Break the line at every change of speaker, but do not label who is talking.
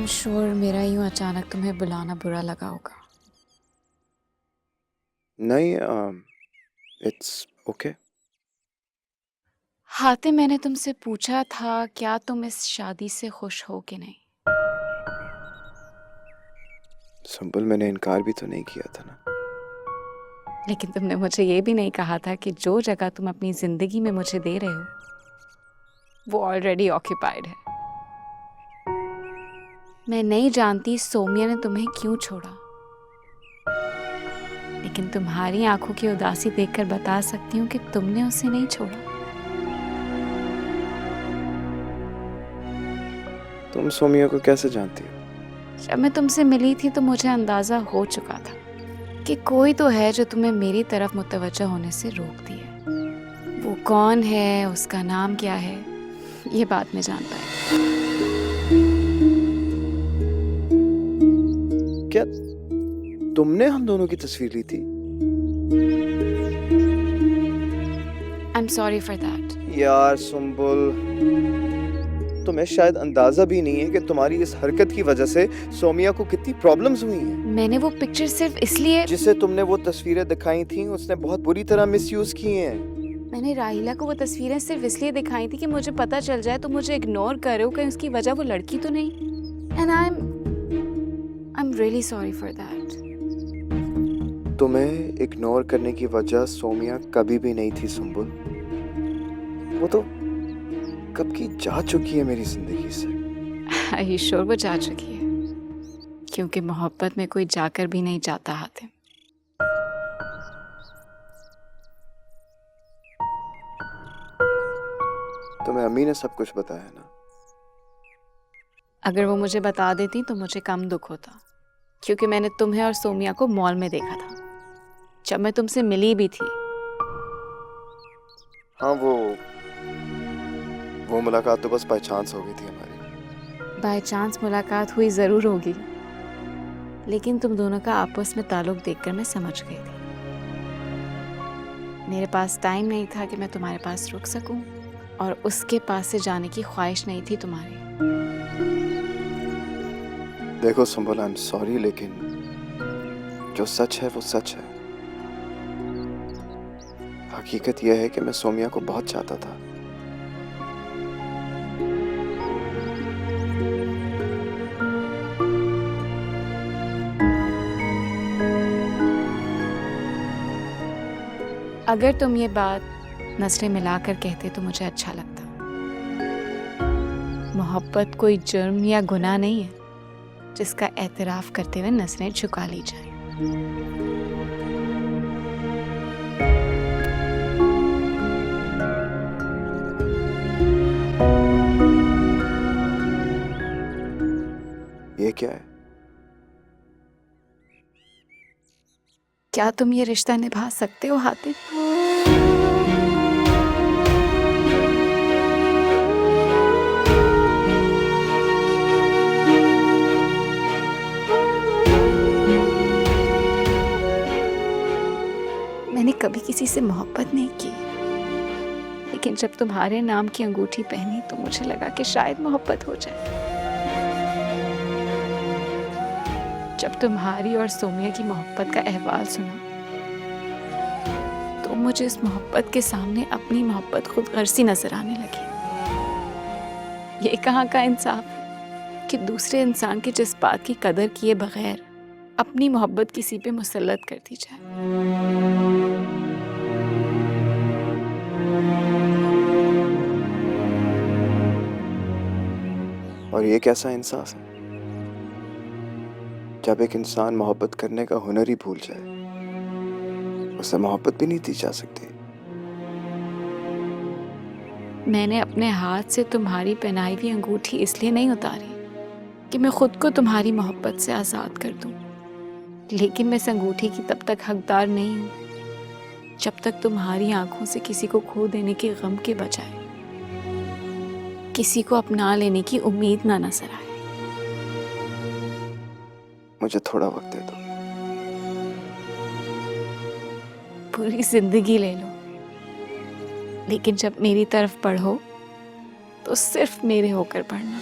I'm sure मेरा यूं अचानक तुम्हें बुलाना बुरा लगा होगा।
नहीं, इट्स ओके।
हातिम, मैंने तुमसे पूछा था क्या तुम इस शादी से खुश हो कि नहीं।
सुंबल, मैंने इनकार भी तो नहीं किया था ना।
लेकिन तुमने मुझे ये भी नहीं कहा था कि जो जगह तुम अपनी जिंदगी में मुझे दे रहे हो वो ऑलरेडी ऑक्यूपाइड है। मैं नहीं जानती सोमिया ने तुम्हें क्यों छोड़ा, लेकिन तुम्हारी आंखों की उदासी देखकर बता सकती हूँ कि तुमने उसे नहीं छोड़ा।
तुम सोमिया को कैसे जानती हो?
जब मैं तुमसे मिली थी तो मुझे अंदाजा हो चुका था कि कोई तो है जो तुम्हें मेरी तरफ मुतवज्जह होने से रोकती है। वो कौन है, उसका नाम क्या है, ये बात में जान पाए।
क्या तुमने हम दोनों की तस्वीर ली थी?
I'm sorry for that.
यार सुंबल, तुम्हें शायद अंदाजा भी नहीं है कि तुम्हारी इस हरकत की वजह से सोमिया को कितनी प्रॉब्लम्स हुई हैं।
मैंने वो पिक्चर सिर्फ इसलिए
जिसे तुमने वो तस्वीरें दिखाई थी उसने बहुत बुरी तरह मिसयूज की हैं।
मैंने राहिला को वो तस्वीरें सिर्फ इसलिए दिखाई थी कि मुझे पता चल जाए तो मुझे इग्नोर कर रहे हो, कहीं उसकी वजह वो लड़की तो नहीं। And I'm really sorry for that.
तुम्हें इग्नोर करने की वजह सोमिया कभी भी नहीं थी सुंबल। वो तो कब की जा चुकी है मेरी जिंदगी से।
ईश्वर वो जा चुकी है, क्योंकि मोहब्बत में कोई जाकर भी नहीं जाता हातिम।
तुम्हें अम्मी ने सब कुछ बताया ना?
अगर वो मुझे बता देती तो मुझे कम दुख होता, क्योंकि मैंने तुम्हें और सोमिया को मॉल में देखा था जब मैं तुमसे मिली भी थी।
हाँ, वो मुलाकात तो बस बाय चांस हो गई थी हमारी।
बाय चांस मुलाकात हुई जरूर होगी, लेकिन तुम दोनों का आपस में ताल्लुक देखकर मैं समझ गई थी। मेरे पास टाइम नहीं था कि मैं तुम्हारे पास रुक सकूं, और उसके पास से जाने की ख्वाहिश नहीं थी तुम्हारी।
देखो सुंबल, आई एम सॉरी, लेकिन जो सच है वो सच है। हकीकत यह है कि मैं सोमिया को बहुत चाहता था।
अगर तुम ये बात नजरें मिलाकर कहते तो मुझे अच्छा लगता। मोहब्बत कोई जुर्म या गुनाह नहीं है जिसका एतराफ करते हुए नजरें झुका ली जाए।
ये क्या है?
क्या तुम ये रिश्ता निभा सकते हो हातिम? मैंने कभी किसी से मोहब्बत नहीं की, लेकिन जब तुम्हारे नाम की अंगूठी पहनी तो मुझे लगा कि शायद मोहब्बत हो जाए। जब तुम्हारी और सोमिया की मोहब्बत का अहवाल सुना तो मुझे इस मोहब्बत के सामने अपनी मोहब्बत खुद गर्जी नजर आने लगी। ये कहाँ का इंसाफ है कि दूसरे इंसान के जज्बात की कदर किए बगैर अपनी मोहब्बत किसी पे मुसल्लत कर दी जाए।
और ये कैसा इंसाफ है जब एक इंसान मोहब्बत करने का हुनर ही भूल जाए? उसे मोहब्बत भी नहीं दी जा सकती।
मैंने अपने हाथ से तुम्हारी पहनाई हुई अंगूठी इसलिए नहीं उतारी कि मैं खुद को तुम्हारी मोहब्बत से आज़ाद कर दूं, लेकिन मैं इस अंगूठी की तब तक हकदार नहीं हूं जब तक तुम्हारी आंखों से किसी को खो देने के गम के बजाय किसी को अपना लेने की उम्मीद ना नजर आए।
मुझे थोड़ा वक्त दे दो।
पूरी जिंदगी ले लो, लेकिन जब मेरी तरफ पढ़ो तो सिर्फ मेरे होकर पढ़ना।